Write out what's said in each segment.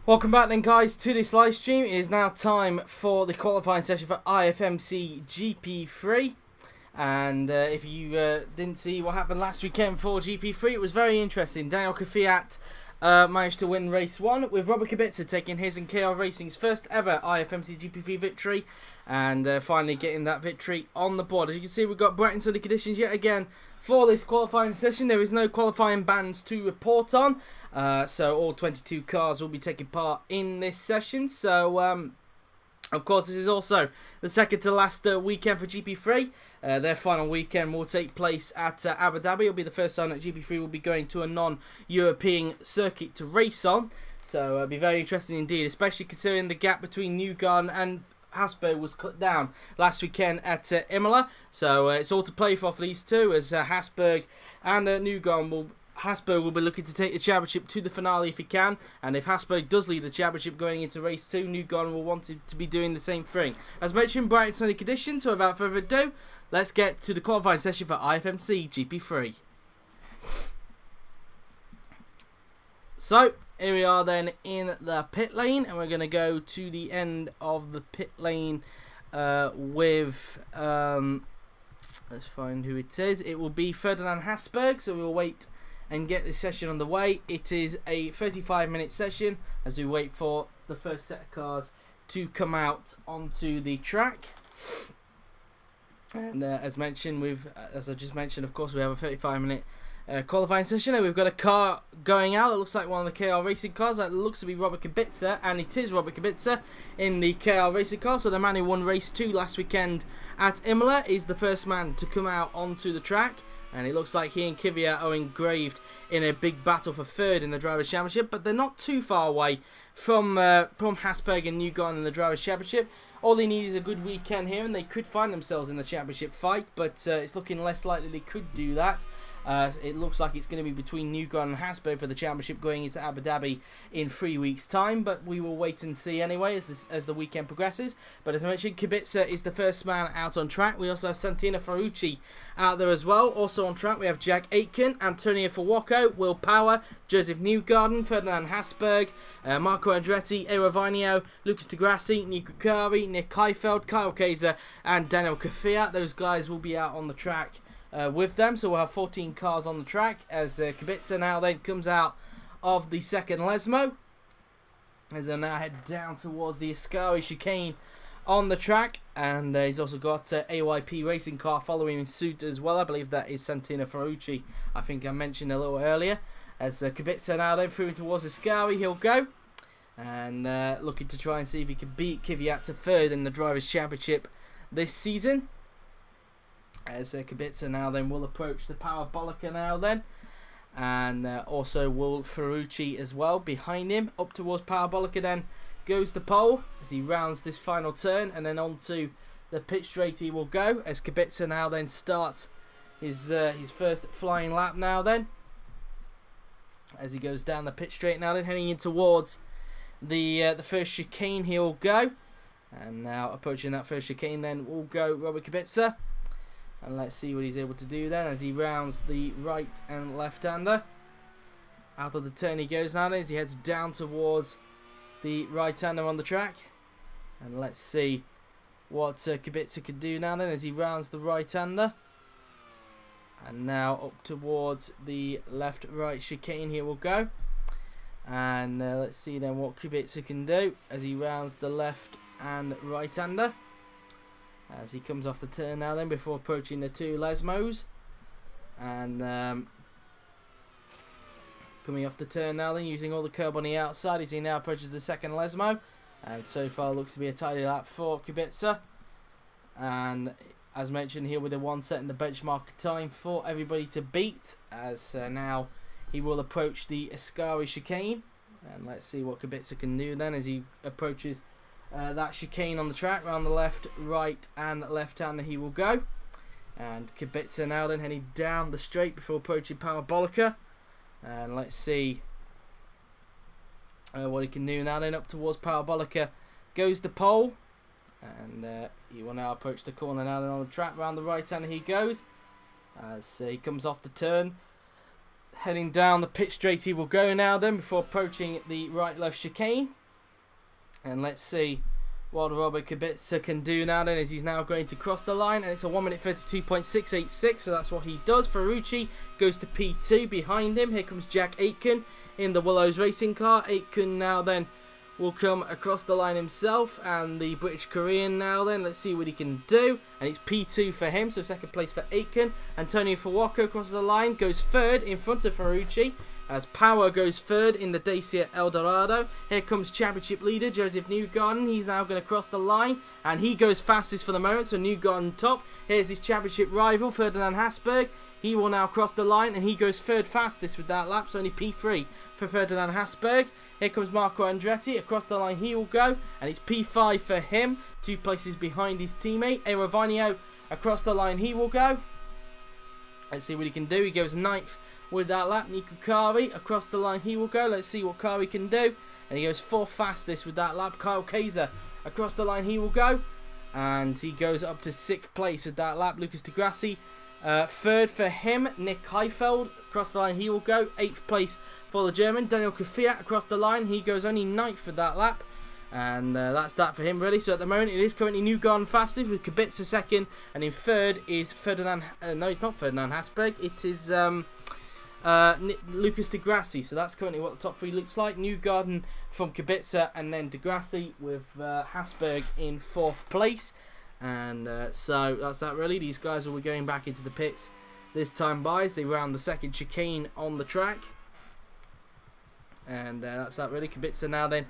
Welcome back then guys to this live stream. It is now time for the qualifying session for IFMC GP3. And if you didn't see what happened last weekend for GP3, it was very interesting. Daniel Kvyat managed to win race 1 with Robert Kubica taking his and KR Racing's first ever IFMC GP3 victory. And finally getting that victory on the board. As you can see, we've got bright and sunny conditions yet again for this qualifying session. There is no qualifying bans to report on. So all 22 cars will be taking part in this session. So, of course, this is also the second to last weekend for GP3. Their final weekend will take place at Abu Dhabi. It'll be the first time that GP3 will be going to a non-European circuit to race on. So it'll be very interesting indeed, especially considering the gap between Newgarden and Hasberg was cut down last weekend at Imola. So it's all to play for these two, as Hasberg and Newgarden Hasberg will be looking to take the championship to the finale if he can, and if Hasberg does lead the championship going into race 2, Newgarden will want to be doing the same thing. As mentioned, bright and sunny conditions, so without further ado, let's get to the qualifying session for IFMC GP3. So, here we are then in the pit lane, and we're going to go to the end of the pit lane with, let's find who it is. It will be Ferdinand Hasberg, so we'll wait and get this session underway. It is a 35-minute session as we wait for the first set of cars to come out onto the track. And as mentioned, as I just mentioned, of course, we have a 35-minute qualifying session. And we've got a car going out. It looks like one of the KR Racing cars. That looks to be Robert Kubica, and it is Robert Kubica in the KR Racing car. So the man who won race 2 last weekend at Imola is the first man to come out onto the track. And it looks like he and Kvyat are engraved in a big battle for third in the Drivers' Championship. But they're not too far away from Hasberg and Newgarden in the Drivers' Championship. All they need is a good weekend here, and they could find themselves in the championship fight. But it's looking less likely they could do that. It looks like it's going to be between Newgarden and Hasberg for the championship going into Abu Dhabi in 3 weeks' time. But we will wait and see anyway as the weekend progresses. But as I mentioned, Kubica is the first man out on track. We also have Santino Ferrucci out there as well. Also on track we have Jack Aitken, Antonio Fuoco, Will Power, Joseph Newgarden, Ferdinand Hasberg, Marco Andretti, Aerovinio, Lucas Di Grassi, Nico Kari, Nick Heifeld, Kyle Kaiser and Daniel Kvyat. Those guys will be out on the track with them, so we'll have 14 cars on the track as Kubica now then comes out of the second Lesmo as they now head down towards the Ascari chicane on the track, and he's also got AYP racing car following suit as well. I believe that is Santino Ferrucci, I think I mentioned a little earlier. As Kubica now then through towards Ascari, he'll go and looking to try and see if he can beat Kvyat to third in the Drivers' Championship this season. As Kubica now then will approach the Parabolica now then, and also will Ferrucci as well behind him up towards Parabolica. Then goes the pole as he rounds this final turn, and then onto the pit straight he will go as Kubica now then starts his first flying lap now then, as he goes down the pit straight now then heading in towards the first chicane he'll go, and now approaching that first chicane then will go Robert Kubica. And let's see what he's able to do then as he rounds the right and left-hander. Out of the turn he goes now then as he heads down towards the right-hander on the track. And let's see what Kubica can do now then as he rounds the right-hander. And now up towards the left-right chicane he will go. And let's see then what Kubica can do as he rounds the left and right-hander. As he comes off the turn now then before approaching the two Lesmos. And coming off the turn now then using all the curb on the outside as he now approaches the second Lesmo. And so far looks to be a tidy lap for Kubica. And as mentioned here with the one setting the benchmark time for everybody to beat. As now he will approach the Ascari chicane. And let's see what Kubica can do then as he approaches that chicane on the track. Round the left, right and left-hander he will go. And Kubica now then heading down the straight before approaching Parabolica. And let's see what he can do now then. Up towards Parabolica goes the pole. And he will now approach the corner now then on the track. Round the right-hander he goes. As he comes off the turn. Heading down the pit straight he will go now then, before approaching the right-left chicane. And let's see what Robert Kubica can do now then, as he's now going to cross the line, and it's a 1 minute 32.686, so that's what he does. Ferrucci goes to P2 behind him. Here comes Jack Aitken in the Willows racing car. Aitken now then will come across the line himself, and the British Korean now then, let's see what he can do, and it's P2 for him, so second place for Aitken. Antonio Fuoco crosses the line, goes third in front of Ferrucci, as Power goes third in the Dacia Eldorado. Here comes championship leader Joseph Newgarden. He's now going to cross the line, and he goes fastest for the moment, so Newgarden top. Here's his championship rival Ferdinand Hasberg. He will now cross the line, and he goes third fastest with that lap, so only P3 for Ferdinand Hasberg. Here comes Marco Andretti. Across the line he will go, and it's P5 for him, 2 places behind his teammate. Aerovinio, across the line he will go. Let's see what he can do. He goes 9th with that lap. Nico Kari, across the line he will go. Let's see what Kari can do. And he goes 4th fastest with that lap. Kyle Kaiser, across the line he will go. And he goes up to 6th place with that lap. Lucas Di Grassi, 3rd for him. Nick Heifeld, across the line he will go. 8th place for the German. Daniel Kvyat, across the line. He goes only 9th for that lap. And that's that for him, really. So at the moment, it is currently Newgarden fastest with Kubica second. And in third is Ferdinand... no, it's not Ferdinand Hasberg. It is Lucas Di Grassi. So that's currently what the top 3 looks like. Newgarden from Kubica, and then Di Grassi with Hasberg in 4th place. And so that's that, really. These guys will be going back into the pits this time by as they round the second chicane on the track. And that's that, really. Kubica now then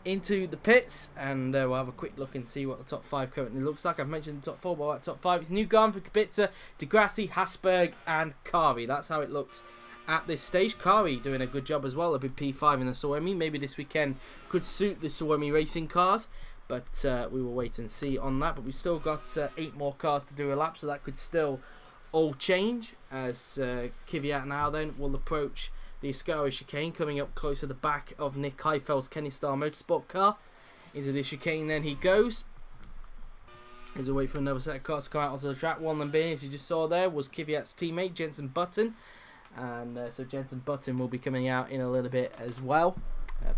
into the pits, and we'll have a quick look and see what the top 5 currently looks like. I've mentioned the top 4, but top 5 is Newgarden for Kubica, Di Grassi, Hasberg, and Kari. That's how it looks at this stage. Kari doing a good job as well, a big P5 in the Suomi. Maybe this weekend could suit the Suomi racing cars, but we will wait and see on that. But we've still got 8 more cars to do a lap, so that could still all change, as Kvyat now then will approach the Ascari chicane, coming up close to the back of Nick Heifeld's Kenny Star Motorsport car. Into the chicane then he goes. As we wait for another set of cars to come out onto the track. One of them being, as you just saw there, was Kvyat's teammate Jenson Button. And so Jenson Button will be coming out in a little bit as well.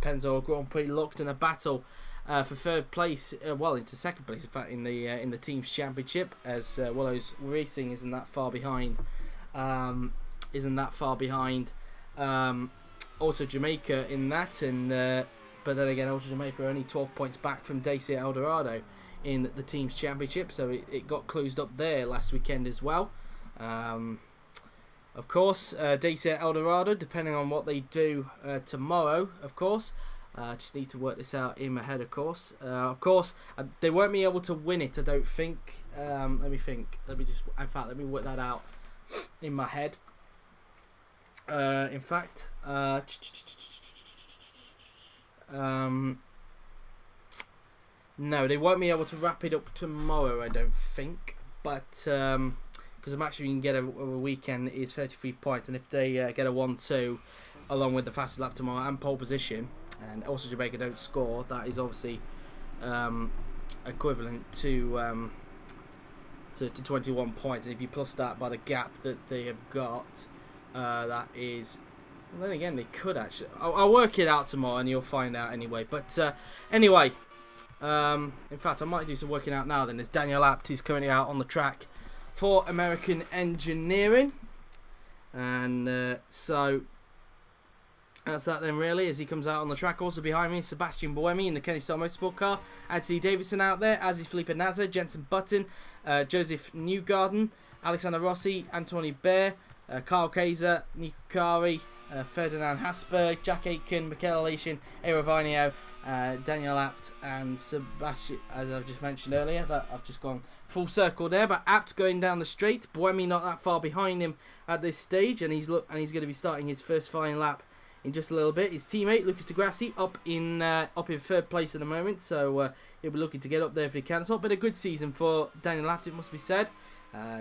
Pennzoil Grand Prix locked in a battle for 3rd place, well, into 2nd place in fact, in the team's championship, as Willows Racing isn't that far behind. Also Jamaica in that, and but then again, also Jamaica are only 12 points back from Dacia Eldorado in the team's championship, so it got closed up there last weekend as well. Of course, Dacia Eldorado, depending on what they do tomorrow, of course. Just need to work this out in my head, of course. They won't be able to win it, I don't think. Let me think. Let me work that out in my head. No, they won't be able to wrap it up tomorrow, I don't think. But because the match you can get over a weekend is 33 points, and if they get a 1-2 along with the fastest lap tomorrow and pole position, and also Jamaica don't score, that is obviously equivalent to 21 points. And if you plus that by the gap that they have got, that is, well, then again, they could actually, I'll work it out tomorrow and you'll find out anyway. But anyway, in fact, I might do some working out now then. There's Daniel Abt, he's currently out on the track for American Engineering, and so that's that then, really, as he comes out on the track. Also behind me is Sebastian Buemi in the Kenny Star Motorsport car. Anthony Davidson out there, as is Felipe Nasser, Jenson Button, Joseph Newgarden, Alexander Rossi, Anthony Bear, Kyle Kaiser, Nico Kari, Ferdinand Hasberg, Jack Aitken, Michael Alation, Aerovinio, Daniel Abt, and Sebastian, as I've just mentioned earlier. That I've just gone full circle there, but Abt going down the straight. Buemi not that far behind him at this stage, and he's going to be starting his first flying lap in just a little bit. His teammate Lucas Di Grassi up in 3rd place at the moment, so he'll be looking to get up there if he can. It's not been a good season for Daniel Abt, it must be said.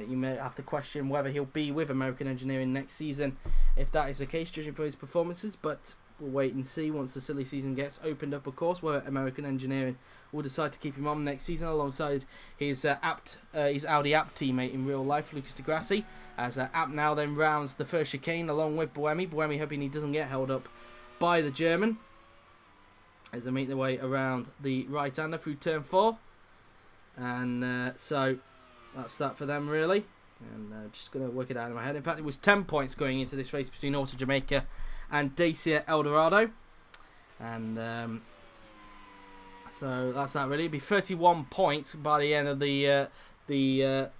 You may have to question whether he'll be with American Engineering next season, if that is the case, judging for his performances. But we'll wait and see once the silly season gets opened up, of course, whether American Engineering will decide to keep him on next season alongside his Audi Apt teammate in real life, Lucas Di Grassi, as Apt now then rounds the first chicane along with Buemi. Buemi hoping he doesn't get held up by the German as they make their way around the right-hander through turn 4. And so that's that for them, really. And just going to work it out in my head. In fact, it was 10 points going into this race between Auto Jamaica and Dacia Eldorado. And so that's that, really. It'd be 31 points by the end of the end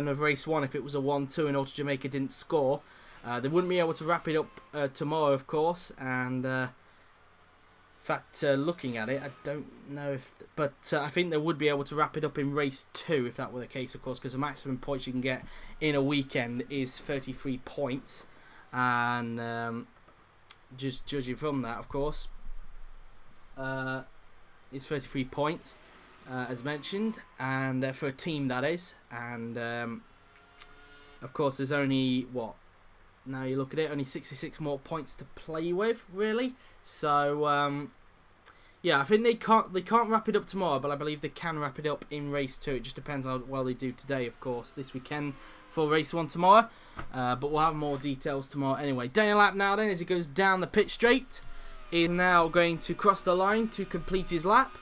of race 1 if it was a 1-2 and Auto Jamaica didn't score. They wouldn't be able to wrap it up tomorrow, of course. And in fact, looking at it, I don't know if... But I think they would be able to wrap it up in race 2 if that were the case, of course, because the maximum points you can get in a weekend is 33 points. And just judging from that, of course, it's 33 points, as mentioned, and for a team, that is. And, of course, there's only, what? Now you look at it, only 66 more points to play with, really. So, yeah, I think they can't wrap it up tomorrow, but I believe they can wrap it up in race 2. It just depends how well they do today, of course, this weekend for race 1 tomorrow. But we'll have more details tomorrow anyway. Daniel Apt now then, as he goes down the pit straight, is now going to cross the line to complete his lap.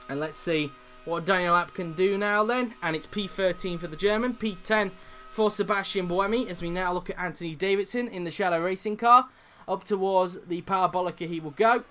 And let's see what Daniel Apt can do now then. And it's P13 for the German, P10 for Sebastian Buemi, as we now look at Anthony Davidson in the Shadow Racing car. Up towards the Parabolica he will go.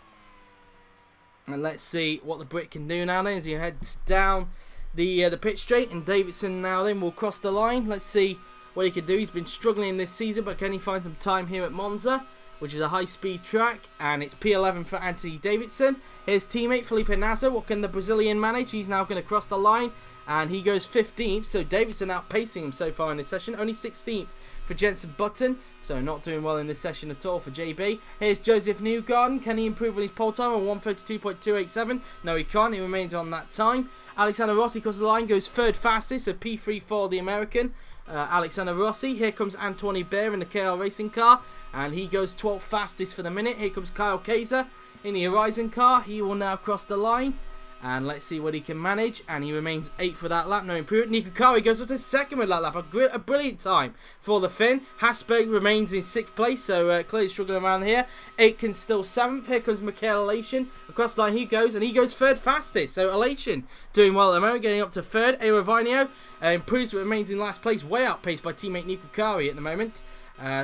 And let's see what the Brit can do now then as he heads down the pit straight. And Davidson now then will cross the line. Let's see what he can do. He's been struggling this season, but can he find some time here at Monza, which is a high-speed track? And it's P11 for Anthony Davidson. His teammate Felipe Nasser, what can the Brazilian manage? He's now going to cross the line, and he goes 15th. So Davidson outpacing him so far in this session. Only 16th for Jenson Button, so not doing well in this session at all for JB. Here's Joseph Newgarden. Can he improve on his pole time on 1:32.287? No, he can't. He remains on that time. Alexander Rossi crosses the line, goes third fastest, so P3 for the American. Alexander Rossi. Here comes Antoine Hubert in the KR Racing car, and he goes 12th fastest for the minute. Here comes Kyle Kaiser in the Horizon car. He will now cross the line, and let's see what he can manage. And he remains 8th for that lap, no improvement. Nico Kari goes up to 2nd with that lap, a brilliant time for the Finn. Hasberg remains in 6th place, so clearly struggling around here. Aitken still 7th. Here comes Michael Elation. Across the line he goes, and he goes 3rd fastest. So Elation doing well at the moment, getting up to 3rd. Aerovinio improves but remains in last place, way outpaced by teammate Nico Kari at the moment. Yeah,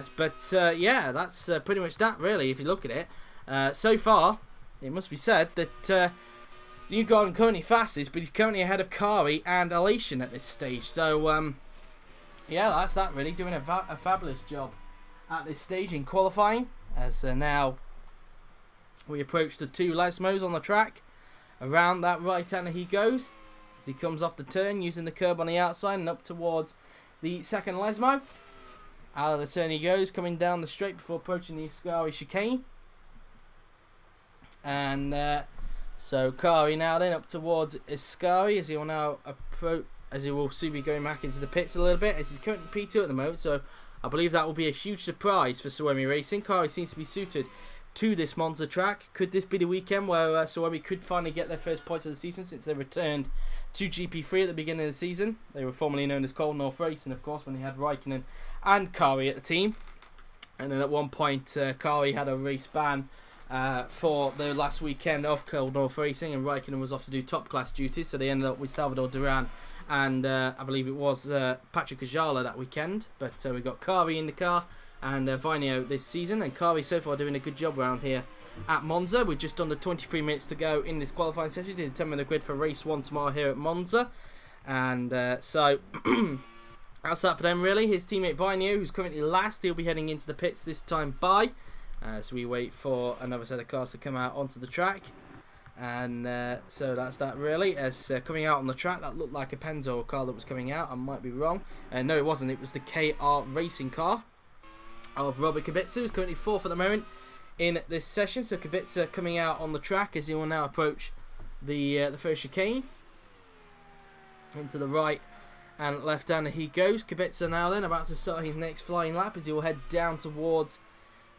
that's pretty much that, really, if you look at it. So far, it must be said that Newgarden currently fastest, but he's currently ahead of Kari and Elation at this stage. So, yeah, that's that, really. Doing a fabulous job at this stage in qualifying. As now we approach the 2 Lesmos on the track. Around that right-hander he goes, as he comes off the turn, using the curb on the outside and up towards the 2nd Lesmo. Out of the turn he goes, coming down the straight before approaching the Ascari chicane. And so Kari now then up towards Ascari, as he will now approach, as he will soon be going back into the pits a little bit, as he's currently P2 at the moment. So I believe that will be a huge surprise for Suomi Racing. Kari seems to be suited to this Monza track. Could this be the weekend where Suomi could finally get their first points of the season, since they returned to GP3 at the beginning of the season? They were formerly known as Cold North Racing, of course, when they had Raikkonen and Kari at the team. And then at one point, Kari had a race ban for the last weekend of Cold North Racing, and Raikkonen was off to do top class duties, so they ended up with Salvador Duran and I believe it was Patrick Ajala that weekend. But we got Kari in the car and Vinio this season, and Kari so far doing a good job around here at Monza. With just under 23 minutes to go in this qualifying session to determine the grid for race 1 tomorrow here at Monza. And so that's that for them, really. His teammate Vinio, who's currently last, he'll be heading into the pits this time by, as we wait for another set of cars to come out onto the track. And so that's that, really. As coming out on the track, that looked like a Pennzoil car that was coming out. I might be wrong. No, it wasn't. It was the KR Racing car of Robert Kubica, who's currently 4th at the moment in this session. So Kubica coming out on the track as he will now approach the first chicane. Into the right and left-hander he goes. Kubica now then about to start his next flying lap as he will head down towards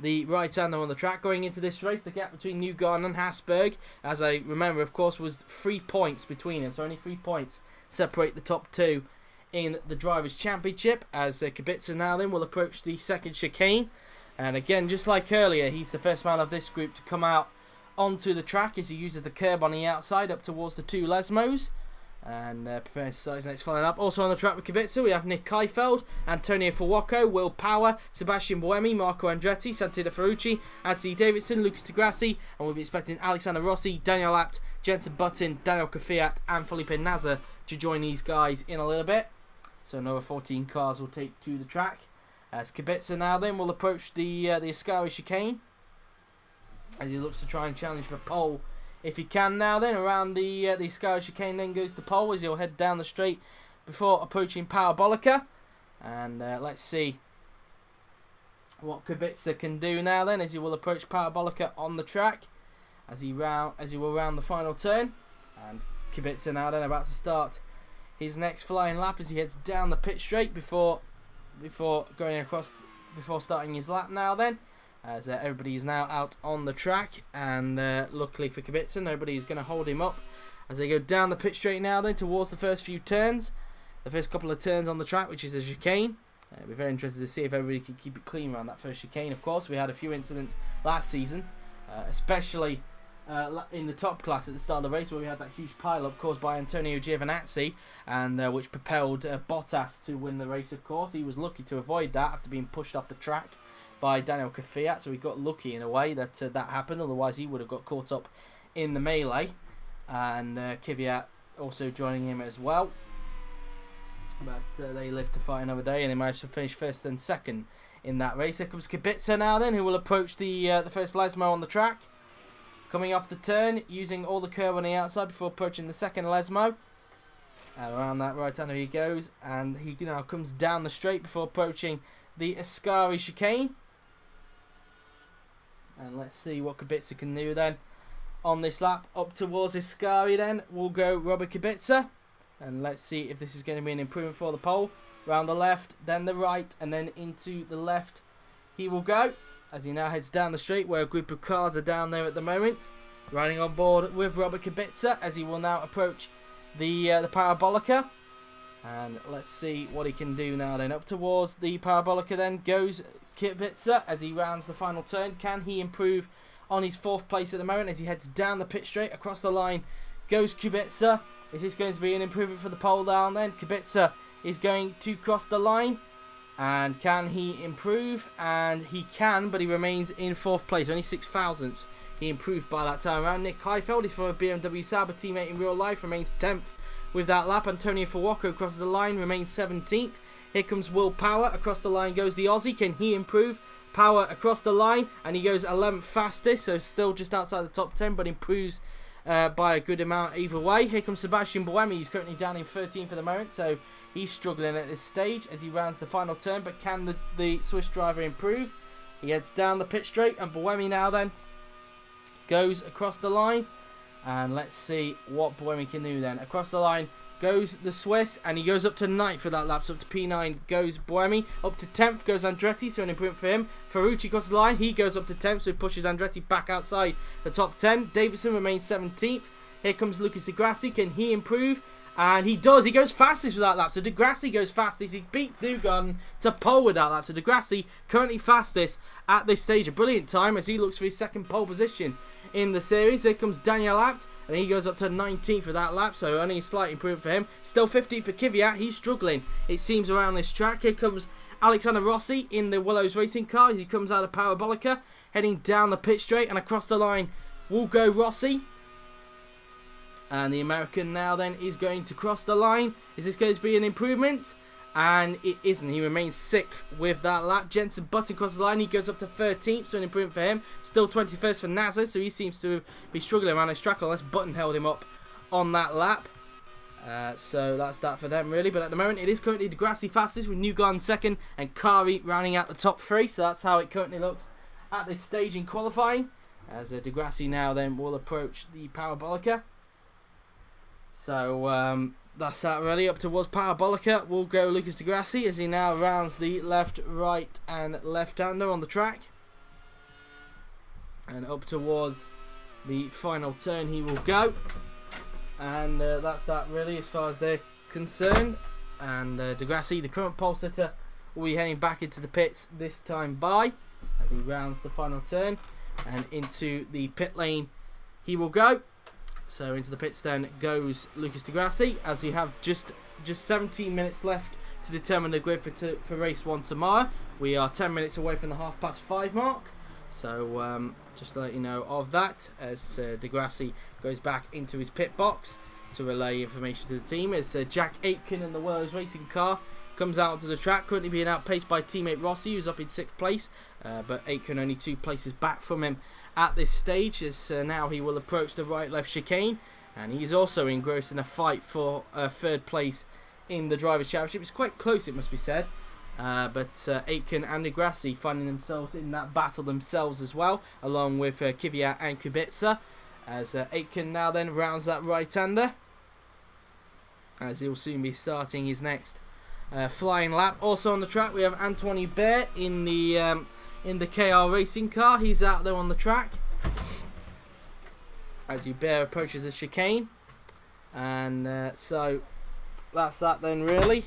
the right-hander on the track. Going into this race, the gap between Newgarden and Hasberg, as I remember, of course, was 3 points between them. So only 3 points separate the top two in the Drivers' Championship, as Kubica now then will approach the second chicane. And again, just like earlier, he's the first man of this group to come out onto the track as he uses the curb on the outside up towards the 2 Lesmos. And preparing to start his next following up. Also on the track with Kubica, we have Nick Heifeld, Antonio Fuoco, Will Power, Sebastian Buemi, Marco Andretti, Santino Ferrucci, Anthony Davidson, Lucas Di Grassi, and we'll be expecting Alexander Rossi, Daniel Abt, Jenson Button, Daniel Kvyat, and Felipe Nasr to join these guys in a little bit. So another 14 cars will take to the track. As Kubica now then will approach the Ascari chicane, as he looks to try and challenge for pole if he can now then. Around the Ascari chicane then goes the pole as he'll head down the straight before approaching Parabolica. And let's see what Kubica can do now then, as he will approach Parabolica on the track as he will round the final turn. And Kubica now then about to start his next flying lap as he heads down the pit straight before starting his lap now then, as everybody is now out on the track. And luckily for Kubica, nobody is going to hold him up as they go down the pit straight now then towards the first few turns, the first couple of turns on the track, which is a chicane. We're very interested to see if everybody can keep it clean around that first chicane. Of course, we had a few incidents last season, especially in the top class at the start of the race, where we had that huge pile-up caused by Antonio Giovinazzi, and which propelled Bottas to win the race. Of course, he was lucky to avoid that after being pushed off the track by Daniel Kvyat, so he got lucky in a way that that happened. Otherwise, he would have got caught up in the melee, and Kvyat also joining him as well. But they lived to fight another day, and they managed to finish first and second in that race. Here comes Kubica now then, who will approach the first Lesmo on the track. Coming off the turn, using all the curb on the outside before approaching the second Lesmo. And around that right-hander he goes, and he now comes down the straight before approaching the Ascari chicane. And let's see what Kubica can do then on this lap. Up towards Ascari then will go Robert Kubica. And let's see if this is going to be an improvement for the pole. Round the left, then the right, and then into the left he will go, as he now heads down the straight where a group of cars are down there at the moment. Riding on board with Robert Kubica as he will now approach the Parabolica. And let's see what he can do now then. Up towards the Parabolica then goes Kubica as he rounds the final turn. Can he improve on his 4th place at the moment as he heads down the pit straight? Across the line goes Kubica. Is this going to be an improvement for the pole down then? Kubica is going to cross the line. And can he improve? And he can, but he remains in 4th place. Only 6 thousandths. He improved by that time around. Nick Heifeld, his former BMW Sauber teammate in real life, remains 10th with that lap. Antonio Fuoco crosses the line, remains 17th. Here comes Will Power. Across the line goes the Aussie. Can he improve? Power across the line, and he goes 11th fastest, so still just outside the top 10, but improves by a good amount either way. Here comes Sebastian Buemi. He's currently down in 13th for the moment, so he's struggling at this stage as he rounds the final turn. But can the Swiss driver improve? He heads down the pit straight, and Buemi now then goes across the line. And let's see what Buemi can do then. Across the line goes the Swiss, and he goes up to 9th for that lap. So up to P9 goes Buemi. Up to 10th goes Andretti, so an improvement for him. Ferrucci crosses the line. He goes up to 10th, so he pushes Andretti back outside the top 10. Davidson remains 17th. Here comes Lucas Di Grassi. Can he improve? And he does. He goes fastest with that lap. So Di Grassi goes fastest. He beats Newgarden to pole with that lap. So Di Grassi currently fastest at this stage. A brilliant time as he looks for his 2nd pole position in the series. Here comes Daniel Abt, and he goes up to 19th for that lap, so only a slight improvement for him. Still 15th for Kvyat. He's struggling, it seems, around this track. Here comes Alexander Rossi in the Willows racing car as he comes out of Parabolica, heading down the pit straight, and across the line will go Rossi. And the American now then is going to cross the line. Is this going to be an improvement? And it isn't. He remains 6th with that lap. Jenson Button crosses the line. He goes up to 13th, so an improvement for him. Still 21st for Nasr, so he seems to be struggling around his track unless Button held him up on that lap. So that's that for them, really. But at the moment, it is currently Di Grassi fastest with Newgarden 2nd and Kari rounding out the top 3. So that's how it currently looks at this stage in qualifying. As Di Grassi now then will approach the Parabolica. So that's that really. Up towards Parabolica will go Lucas Di Grassi as he now rounds the left, right and left-hander on the track. And up towards the final turn he will go. And that's that really as far as they're concerned. And Degrassi, the current pole sitter, will be heading back into the pits this time by as he rounds the final turn. And into the pit lane he will go. So into the pits then goes Lucas Degrassi, as we have just 17 minutes left to determine the grid for race 1 tomorrow. We are 10 minutes away from the 5:30 mark. So just to let you know of that, as Degrassi goes back into his pit box to relay information to the team, as Jack Aitken in the Willows racing car comes out onto the track, currently being outpaced by teammate Rossi, who's up in 6th place, but Aitken only 2 places back from him at this stage, as now he will approach the right-left chicane, and he's also engrossed in a fight for 3rd place in the Drivers' Championship. It's quite close, it must be said. But Aitken and Degrassi finding themselves in that battle themselves as well, along with Kvyat and Kubica, as Aitken now then rounds that right-hander, as he'll soon be starting his next flying lap. Also on the track we have Antoine Hubert in the KR racing car. He's out there on the track as Hubert approaches the chicane, and so that's that then really.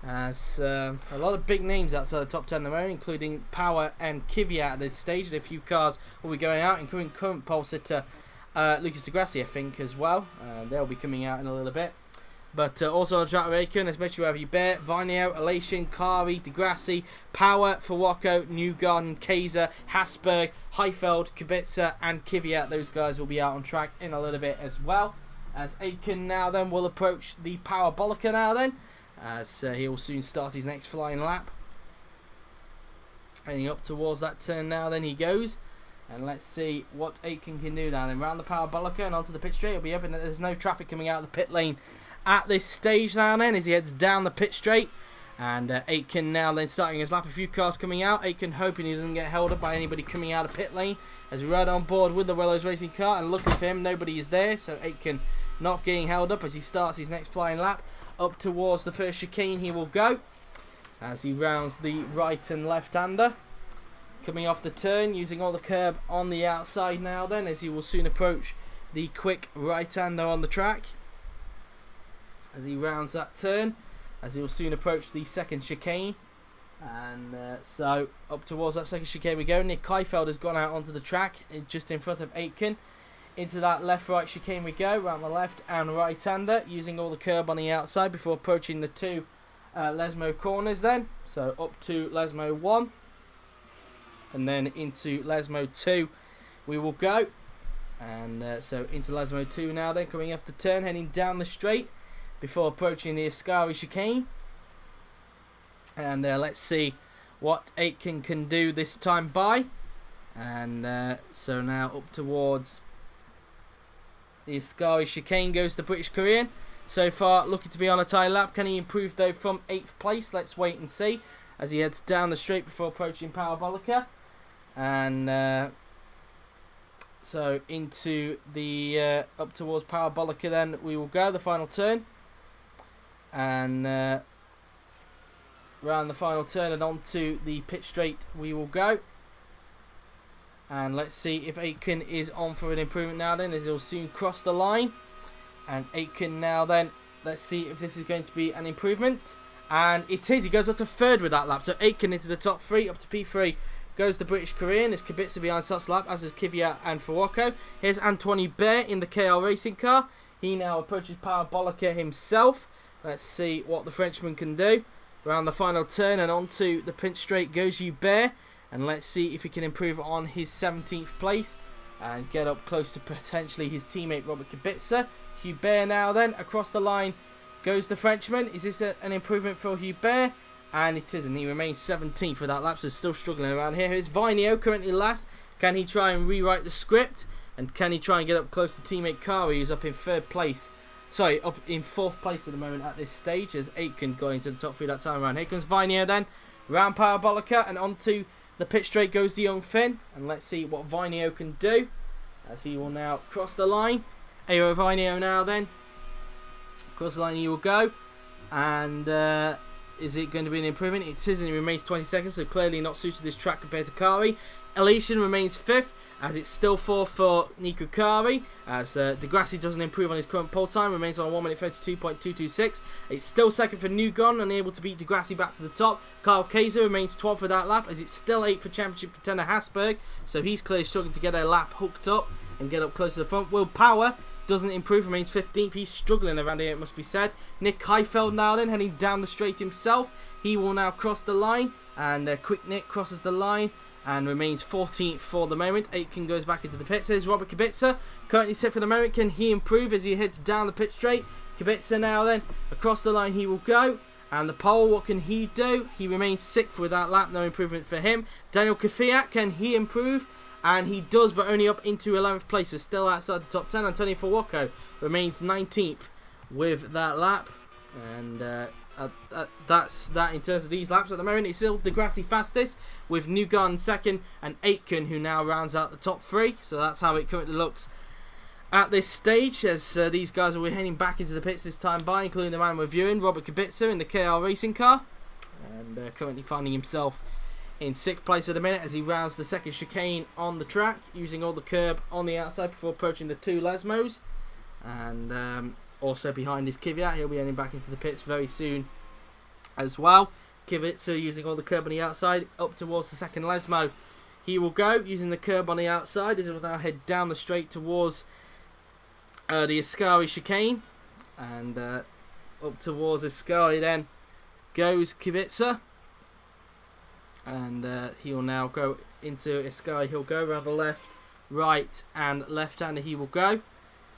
As a lot of big names outside the top 10 at the moment, including Power and Kvyat at this stage. And a few cars will be going out, including current pole sitter Lucas Degrassi, I think, as well. They'll be coming out in a little bit. But also on the track with Aitken, especially we have Hubert, Vinio, Elation, Kari, Degrassi, Power, Fawako, Newgarden, Kaiser, Hasberg, Heifeld, Kubica and Kvyat. Those guys will be out on track in a little bit as well. As Aitken now then will approach the Parabolica now then, as he will soon start his next flying lap. Heading up towards that turn now then he goes. And let's see what Aitken can do now then. Round the Parabolica and onto the pit straight. He'll be open. There's no traffic coming out of the pit lane at this stage now then, as he heads down the pit straight. And Aitken now then starting his lap. A few cars coming out. Aitken hoping he doesn't get held up by anybody coming out of pit lane, as right on board with the Willows racing car. And lucky for him, nobody is there. So Aitken not getting held up as he starts his next flying lap. Up towards the first chicane he will go, as he rounds the right and left-hander. Coming off the turn, using all the curb on the outside now then, as he will soon approach the quick right-hander on the track. As he rounds that turn, as he will soon approach the second chicane. And so up towards that second chicane we go. Nick Heifeld has gone out onto the track just in front of Aitken. Into that left-right chicane we go, round the left and right-hander, using all the curb on the outside before approaching the 2 Lesmo corners then. So up to Lesmo 1, and then into Lesmo 2 we will go. And so into Lesmo 2 now then, coming off the turn, heading down the straight before approaching the Ascari chicane. And let's see what Aitken can do this time by. And so now up towards the Ascari chicane goes the British Korean. So far looking to be on a tie lap. Can he improve though from 8th place? Let's wait and see as he heads down the straight before approaching Parabolica. And so into the up towards Parabolica then we will go, the final turn. And round the final turn and onto the pit straight we will go. And let's see if Aitken is on for an improvement now then, as he'll soon cross the line. And Aitken now then, let's see if this is going to be an improvement. And it is, he goes up to 3rd with that lap. So Aitken into the top 3, up to P3 goes the British Korean. There's Kubica behind Suts lap, as is Kvyat and Fawako. Here's Antoine Hubert in the KR racing car. He now approaches Parabolica himself. Let's see what the Frenchman can do. Around the final turn and onto the pit straight goes Hubert. And let's see if he can improve on his 17th place and get up close to potentially his teammate Robert Kubica. Hubert now then, across the line goes the Frenchman. Is this an improvement for Hubert? And it isn't. He remains 17th for that lap, so still struggling around here. Here's Vinio, currently last. Can he try and rewrite the script? And can he try and get up close to teammate Kari, who's up in 3rd place? Sorry, up in 4th place at the moment at this stage, as Aitken got into the top 3 that time around. Here comes Vinio then, round Parabolica and onto the pit straight goes the young Finn. And let's see what Vinio can do, as he will now cross the line. Ayo Vinio now then, across the line he will go. And is it going to be an improvement? It isn't. It remains 20 seconds, so clearly not suited this track compared to Kari. Elation remains 5th, as it's still fourth for Nico Kari, as Degrassi doesn't improve on his current pole time, remains on a 1 minute 32.226. It's still second for Nugon, unable to beat Degrassi back to the top. Kyle Kaiser remains 12th for that lap, as it's still 8th for championship contender Hasberg, so he's clearly struggling to get a lap hooked up and get up close to the front. Will Power doesn't improve, remains 15th. He's struggling around here, it must be said. Nick Heifeld now then, heading down the straight himself. He will now cross the line, and Quick Nick crosses the line and remains 14th for the moment. Aitken goes back into the pits. There's Robert Kubica, currently set for the moment. Can he improve as he heads down the pit straight? Kubica now then, across the line he will go. And the pole, what can he do? He remains 6th with that lap, no improvement for him. Daniel Kafiat, can he improve? And he does, but only up into 11th place, so still outside the top 10. Antonio Fawako remains 19th with that lap. And that's that in terms of these laps. At the moment, it's still Degrassi fastest, with Nugan second, and Aitken, who now rounds out the top 3. So that's how it currently looks at this stage, as these guys will be heading back into the pits this time by, including the man we're viewing, Robert Kubica, in the KR racing car. And currently finding himself in 6th place at the minute, as he rounds the second chicane on the track, using all the curb on the outside before approaching the 2 Lesmos. And also behind his Kvyat, he'll be heading back into the pits very soon as well. Kvyat using all the curb on the outside up towards the second Lesmo. He will go using the curb on the outside as he will now head down the straight towards the Ascari chicane, and up towards Ascari then goes Kubica. And he will now go into Ascari. He'll go around the left, right and left-hander he will go.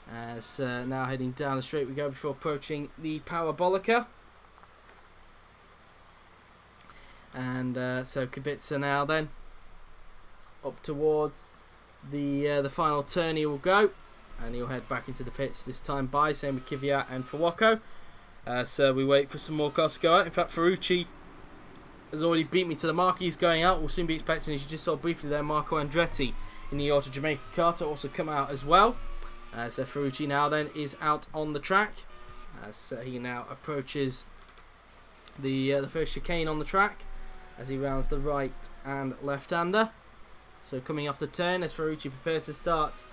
As now heading down the straight we go before approaching the Parabolica. And so Kubica now then up towards the final turn he will go. And he'll head back into the pits this time by, same with Kvyat and Fawako. So we wait for some more cars to go out. In fact, Ferrucci has already beat me to the mark. He's going out. We'll soon be expecting, as you just saw briefly there, Marco Andretti in the Auto Jamaica car to also come out as well. So Ferrucci now then is out on the track, as he now approaches the first chicane on the track, as he rounds the right and left-hander. So coming off the turn, as Ferrucci prepares to start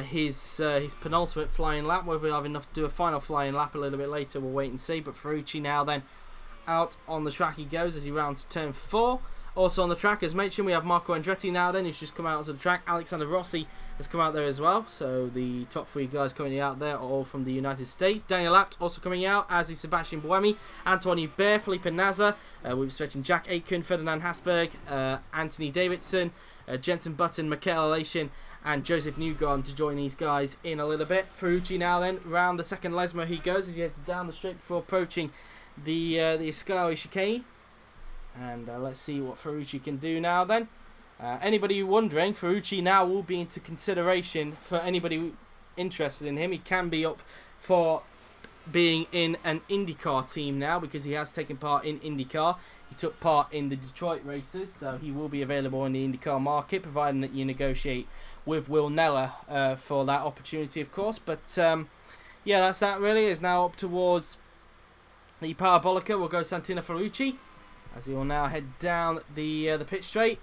his penultimate flying lap. Whether we'll have enough to do a final flying lap a little bit later, we'll wait and see. But Ferrucci now then out on the track he goes as he rounds turn 4. Also on the track, as mentioned, we have Marco Andretti now then, who's just come out onto the track. Alexander Rossi has come out there as well. So the top 3 guys currently out there are all from the United States. Daniel Abt also coming out, as is Sebastian Buemi, Antoine Hubert, Felipe Nasr. We're expecting Jack Aitken, Ferdinand Hasberg, Anthony Davidson, Jensen Button, Michael Alation, and Joseph Nugon to join these guys in a little bit. Ferrucci now then, round the second Lesmo he goes as he heads down the straight before approaching the Ascari chicane. And let's see what Ferrucci can do now then. Anybody wondering, Ferrucci now will be into consideration for anybody interested in him. He can be up for being in an IndyCar team now, because he has taken part in IndyCar. He took part in the Detroit races, so he will be available in the IndyCar market, providing that you negotiate with Will Neller for that opportunity, of course. But yeah, that's that really. Is now up towards the Parabolica. We'll go Santino Ferrucci, as he will now head down the pit straight.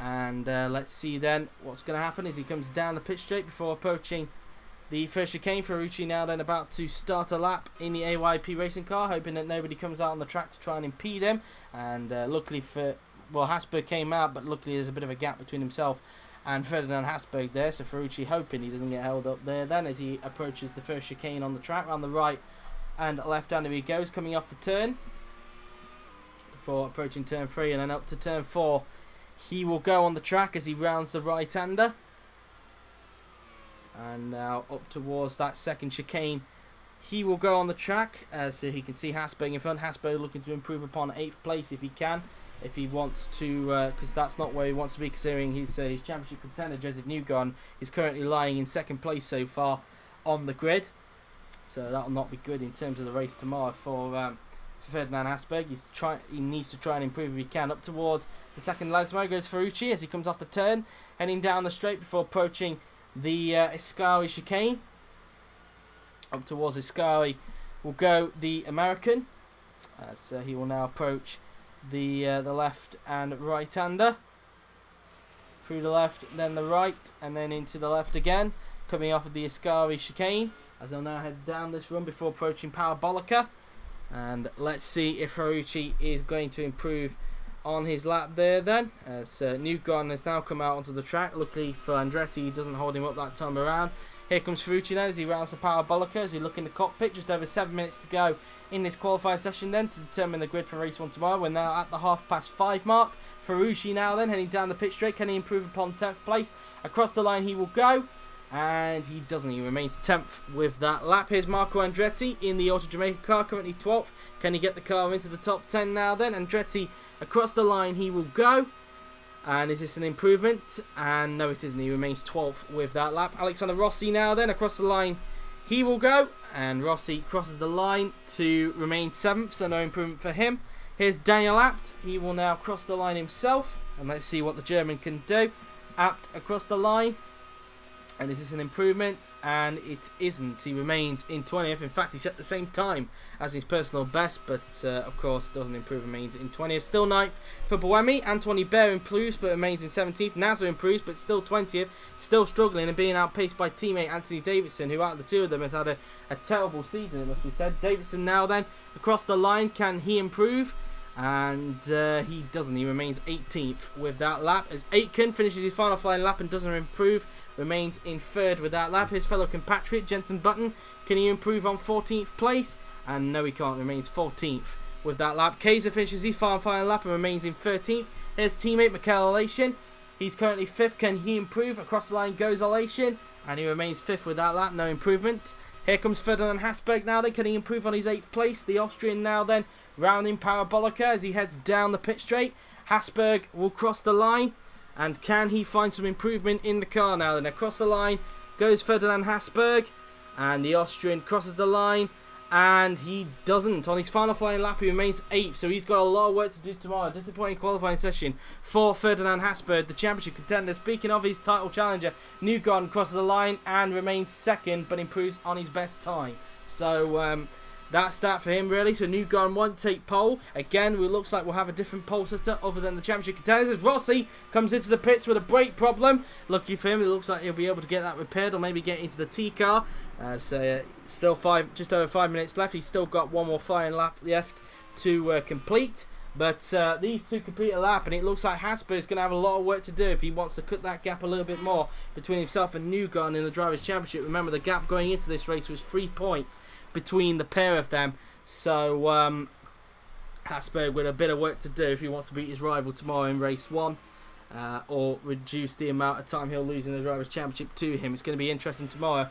And let's see then what's going to happen as he comes down the pit straight before approaching the first chicane. Ferrucci now then about to start a lap in the AYP racing car, hoping that nobody comes out on the track to try and impede him. And luckily for, well, Hasberg came out, but luckily there's a bit of a gap between himself and Ferdinand Hasberg there. So Ferrucci hoping he doesn't get held up there then as he approaches the first chicane on the track. Around the right and left-hander he goes, coming off the turn before approaching turn 3, and then up to turn 4 he will go on the track as he rounds the right-hander. And now up towards that second chicane he will go on the track, so he can see Hasberg in front. Hasberg looking to improve upon 8th place if he can, if he wants to, because that's not where he wants to be, considering his championship contender Joseph Nugon is currently lying in 2nd place so far on the grid. So that will not be good in terms of the race tomorrow for Ferdinand Hasberg. He needs to try and improve if he can. Up towards the second Lesmo goes Ferrucci as he comes off the turn, heading down the straight before approaching the Ascari chicane. Up towards Ascari will go the American, so he will now approach the left and right-hander. through the left, then the right, and then into the left again, coming off of the Ascari chicane, as they'll now head down this run before approaching Parabolica. And let's see if Ferrucci is going to improve on his lap there then, as New Garden has now come out onto the track. Luckily for Andretti, he doesn't hold him up that time around. Here comes Ferrucci now as he rounds the Parabolica, as we look in the cockpit. Just over 7 minutes to go in this qualifying session then to determine the grid for race 1 tomorrow. We're now at the 5:30 mark. Ferrucci now then heading down the pit straight. Can he improve upon 10th place? Across the line he will go, and he doesn't. He remains 10th with that lap. Here's Marco Andretti in the Auto Jamaica car, currently 12th. Can he get the car into the top 10 now then? Andretti across the line he will go. And is this an improvement? And no, it isn't. He remains 12th with that lap. Alexander Rossi now then across the line he will go. And Rossi crosses the line to remain 7th, so no improvement for him. Here's Daniel Abt. He will now cross the line himself. And let's see what the German can do. Abt across the line. And is this an improvement? And it isn't. He remains in 20th. In fact, he's at the same time as his personal best, but of course doesn't improve, remains in 20th. Still 9th for Buemi. Anthony Bear improves but remains in 17th. Nasser improves but still 20th. Still struggling and being outpaced by teammate Anthony Davidson, who out of the two of them has had a terrible season, it must be said. Davidson now then across the line. Can he improve? And he doesn't. He remains 18th with that lap, as Aitken finishes his final flying lap and doesn't improve, remains in 3rd with that lap. His fellow compatriot Jenson Button, can he improve on 14th place? And no, he can't. Remains 14th with that lap. Kaiser finishes his final flying lap and remains in 13th. Here's teammate Michael Elation. He's currently 5th. Can he improve? Across the line goes Elation, and he remains 5th with that lap. No improvement. Here comes Ferdinand Hasberg now then. Can he improve on his 8th place? The Austrian now then rounding Parabolica as he heads down the pit straight. Hasberg will cross the line, and can he find some improvement in the car now then? Across the line goes Ferdinand Hasberg, and the Austrian crosses the line, and he doesn't. On his final flying lap he remains 8th, so he's got a lot of work to do tomorrow. Disappointing qualifying session for Ferdinand Hasberg, the championship contender. Speaking of his title challenger, Newgarden crosses the line and remains 2nd, but improves on his best time. So that's that for him really. So Newgarden won't take pole. Again, it looks like we'll have a different pole setter other than the championship contenders, as Rossi comes into the pits with a brake problem. Lucky for him, it looks like he'll be able to get that repaired or maybe get into the T car. So still just over 5 minutes left. He's still got one more flying lap left to complete. But these two complete a lap, and it looks like Hasberg's going to have a lot of work to do if he wants to cut that gap a little bit more between himself and Newgarden in the Drivers' Championship. Remember, the gap going into this race was 3 points between the pair of them. So Hasberg with a bit of work to do if he wants to beat his rival tomorrow in race 1. Or reduce the amount of time he'll lose in the Drivers' Championship to him. It's going to be interesting tomorrow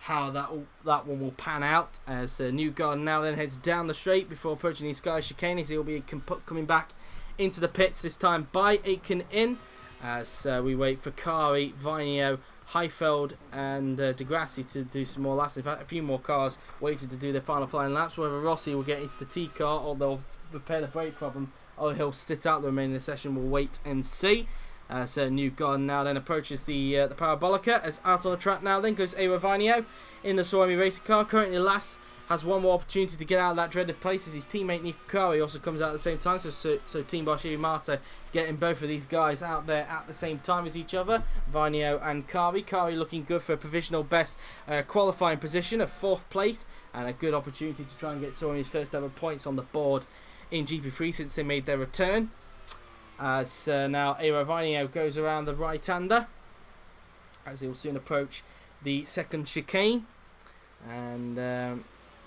how that one will pan out, as Newgarden now then heads down the straight before approaching the Sky chicane, as he'll be coming back into the pits, this time by Aitken in, as we wait for Kari, Vinio, Heifeld and Degrassi to do some more laps. In fact, a few more cars waited to do their final flying laps. Whether Rossi will get into the T car or they'll repair the brake problem or he'll sit out the remaining of the session, we'll wait and see. So Newgarden now then approaches the Parabolica, as out on the track now then goes Eero Vainio in the Suomi racing car, currently last, has one more opportunity to get out of that dreaded place as his teammate Nico Kari also comes out at the same time, so Team Bosch Marta getting both of these guys out there at the same time as each other, Vainio and Kari. Kari looking good for a provisional best qualifying position of 4th place, and a good opportunity to try and get Suomi's first ever points on the board in GP3 since they made their return. As now Eero Vainio goes around the right-hander, as he'll soon approach the 2nd chicane, and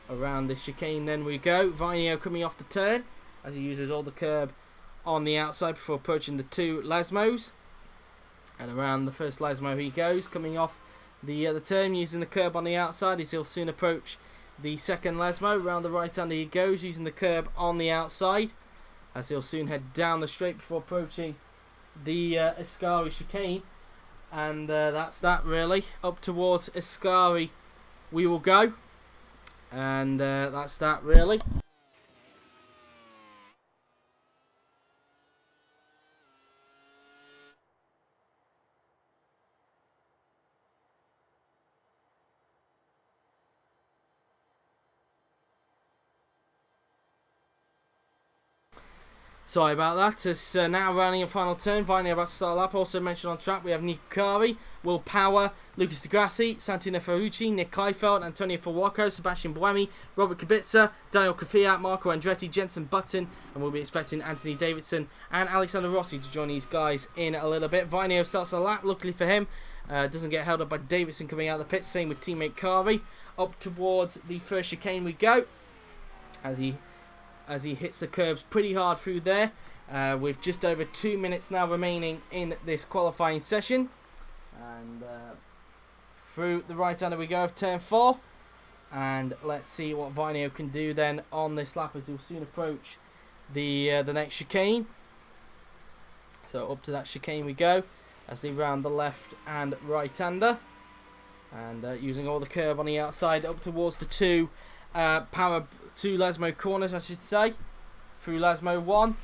around the chicane then we go. Vainio coming off the turn as he uses all the curb on the outside before approaching the 2 Lasmos, and around the first Lasmo he goes, coming off the turn using the curb on the outside, as he'll soon approach the 2nd Lasmo. Around the right-hander he goes using the curb on the outside, as he'll soon head down the straight before approaching the Ascari chicane. And that's that really. Up towards Ascari we will go. And that's that really. Sorry about that. It's now running a final turn. Viney about to start lap. Also mentioned on track we have Nico Kari, Will Power, Lucas Di Grassi, Santino Ferrucci, Nick Heifeld, Antonio Fulwaco, Sebastian Buemi, Robert Kubica, Daniel Kvyat, Marco Andretti, Jenson Button, and we'll be expecting Anthony Davidson and Alexander Rossi to join these guys in a little bit. Viney starts the lap. Luckily for him, doesn't get held up by Davidson coming out of the pit. Same with teammate Kari. Up towards the first chicane we go, as he hits the curbs pretty hard through there, with just over 2 minutes now remaining in this qualifying session. And through the right hander we go of turn 4, and let's see what Viney can do then on this lap, as he'll soon approach the next chicane. So up to that chicane we go as they round the left and right hander, and using all the curb on the outside up towards the two Lesmo corners, I should say, through Lesmo 1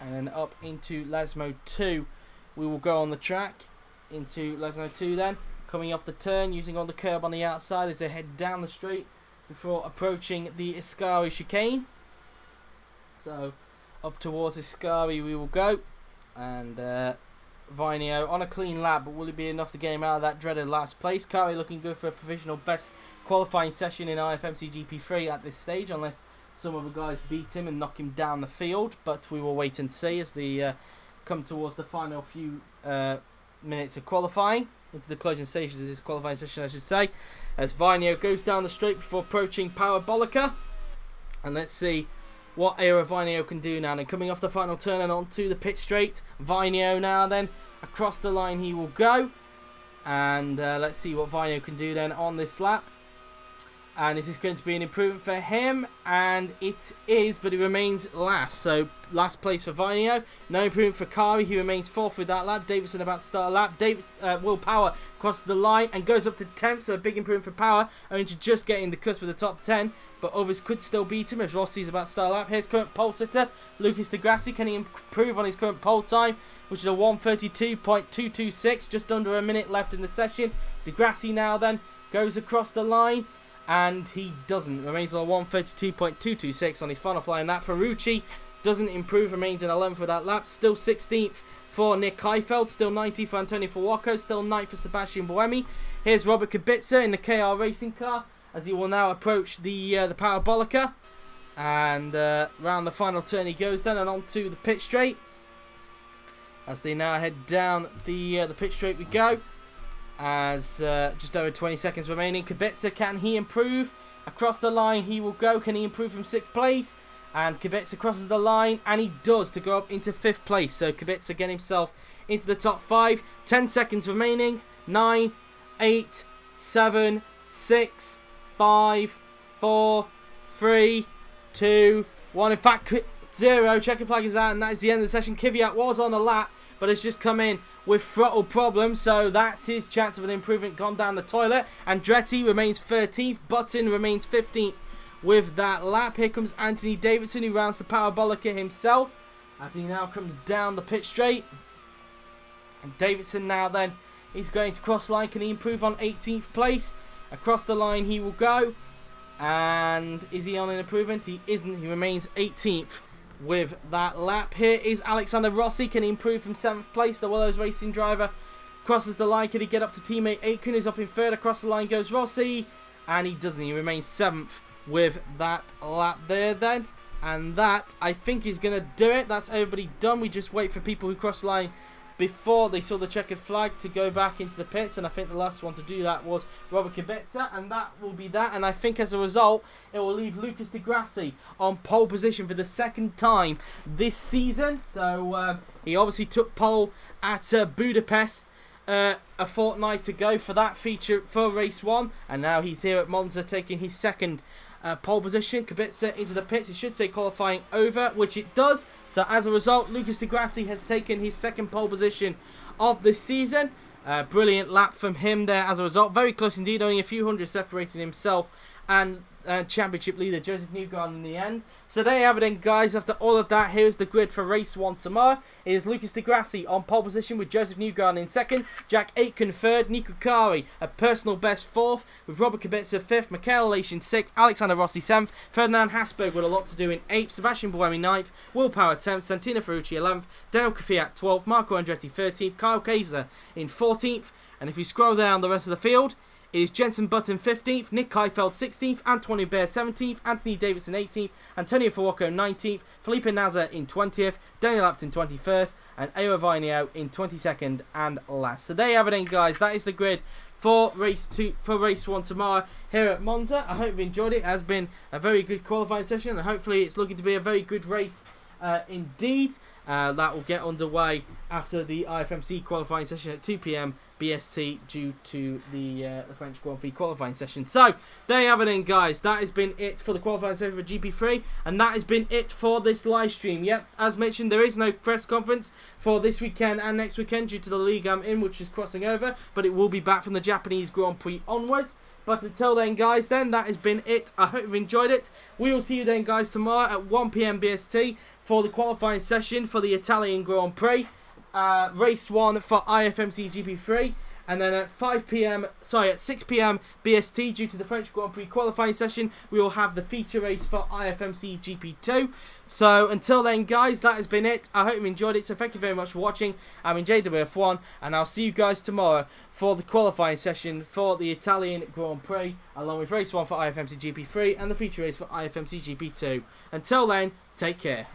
and then up into Lesmo 2. We will go on the track into Lesmo 2 then, coming off the turn, using all the curb on the outside as they head down the straight before approaching the Ascari chicane. So up towards Ascari we will go, and Viney on a clean lap, but will it be enough to get him out of that dreaded last place? Kari looking good for a provisional best qualifying session in IFMC GP3 at this stage, unless some of the guys beat him and knock him down the field, but we will wait and see as they come towards the final few minutes of qualifying, into the closing stages of this qualifying session I should say, as Viney goes down the straight before approaching Parabolica. And let's see what Aero Viney can do now. And coming off the final turn and onto the pit straight, Viney now then, across the line he will go. And let's see what Viney can do then on this lap. And this is going to be an improvement for him, and it is, but he remains last. So last place for Viney. No improvement for Kari, he remains 4th with that lap. Davidson about to start a lap. Will Power crosses the line and goes up to 10th, so a big improvement for Power, only to just get in the cusp of the top 10. But others could still beat him as Rossi's about to start a lap. Here's current pole sitter Lucas Di Grassi. Can he improve on his current pole time, which is a 1:32.226, just under a minute left in the session? Di Grassi now then goes across the line, and he doesn't. Remains on a 1:32.226 on his final flying lap. Ferrucci doesn't improve, remains in 11th for that lap. Still 16th for Nick Heifeld. Still 90th for Antonio Fulwaco. Still 9th for Sebastian Buemi. Here's Robert Kubica in the KR racing car, as he will now approach the Parabolica. And round the final turn he goes then, and onto the pit straight. As they now head down the pit straight we go. As just over 20 seconds remaining. Kubica, can he improve? Across the line he will go. Can he improve from 6th place? And Kubica crosses the line, and he does, to go up into 5th place. So Kubica getting himself into the top 5. 10 seconds remaining. 9, 8, 7, 6, 5, 4, 3, 2, 1. In fact, 0. Checkered flag is out, and that is the end of the session. Kvyat was on the lap, but has just come in with throttle problems, so that's his chance of an improvement gone down the toilet. Andretti remains 13th, Button remains 15th with that lap. Here comes Anthony Davidson, who rounds the Parabolica himself, as he now comes down the pit straight. And Davidson now then is going to cross line. Can he improve on 18th place? Across the line he will go, and is he on an improvement? He isn't. He remains 18th with that lap. Here is Alexander Rossi. Can he improve from 7th place? The Willows racing driver crosses the line. Can he get up to teammate Aitken, who's up in 3rd? Across the line goes Rossi, and he doesn't. He remains 7th with that lap there then. And that, I think, is going to do it. That's everybody done. We just wait for people who cross the line before they saw the checkered flag to go back into the pits, and I think the last one to do that was Robert Kubica, and that will be that. And I think as a result it will leave Lucas Di Grassi on pole position for the 2nd time this season. So he obviously took pole at Budapest a fortnight ago for that feature for race 1, and now he's here at Monza taking his 2nd pole position. Kubica into the pits. It should say qualifying over, which it does. So as a result, Lucas Di Grassi has taken his 2nd pole position of this season. Brilliant lap from him there as a result. Very close indeed, only a few hundred separating himself and championship leader Joseph Newgarden in the end. So there you have it then, guys. After all of that, here's the grid for race 1 tomorrow. It is Lucas Di Grassi on pole position with Joseph Newgarden in second, Jack Aitken third, Nico Kari a personal best fourth, with Robert Kubica fifth, Michael Alation sixth, Alexander Rossi seventh, Ferdinand Hasberg with a lot to do in eighth, Sebastian Buemi ninth, Will Power 10th, Santino Ferrucci 11th, Daniel Kvyat 12th, Marco Andretti 13th, Kyle Kaiser in 14th, and if you scroll down the rest of the field, it is Jenson Button 15th, Nick Heifeld 16th, Antonio Baer 17th, Anthony Davidson 18th, Antonio Fuoco 19th, Felipe Nasr in 20th, Daniel Apton 21st, and Ewa Vainio in 22nd and last. So there you have it then, guys. That is the grid for race 1 tomorrow here at Monza. I hope you enjoyed it. It has been a very good qualifying session, and hopefully it's looking to be a very good race indeed. That will get underway after the IFMC qualifying session at 2 p.m. BST due to the French Grand Prix qualifying session. So there you have it then, guys. That has been it for the qualifying session for GP3, and that has been it for this live stream. Yep, as mentioned, there is no press conference for this weekend and next weekend due to the league I'm in, which is crossing over, but it will be back from the Japanese Grand Prix onwards. But until then, guys, that has been it. I hope you've enjoyed it. We will see you then, guys, tomorrow at 1 p.m. BST for the qualifying session for the Italian Grand Prix. Race 1 for IFMC GP3. And then at 6 p.m. BST, due to the French Grand Prix qualifying session, we will have the feature race for IFMC GP2. So until then, guys, that has been it. I hope you enjoyed it. So thank you very much for watching. I'm in JWF1, and I'll see you guys tomorrow for the qualifying session for the Italian Grand Prix, along with race 1 for IFMC GP3 and the feature race for IFMC GP2. Until then, take care.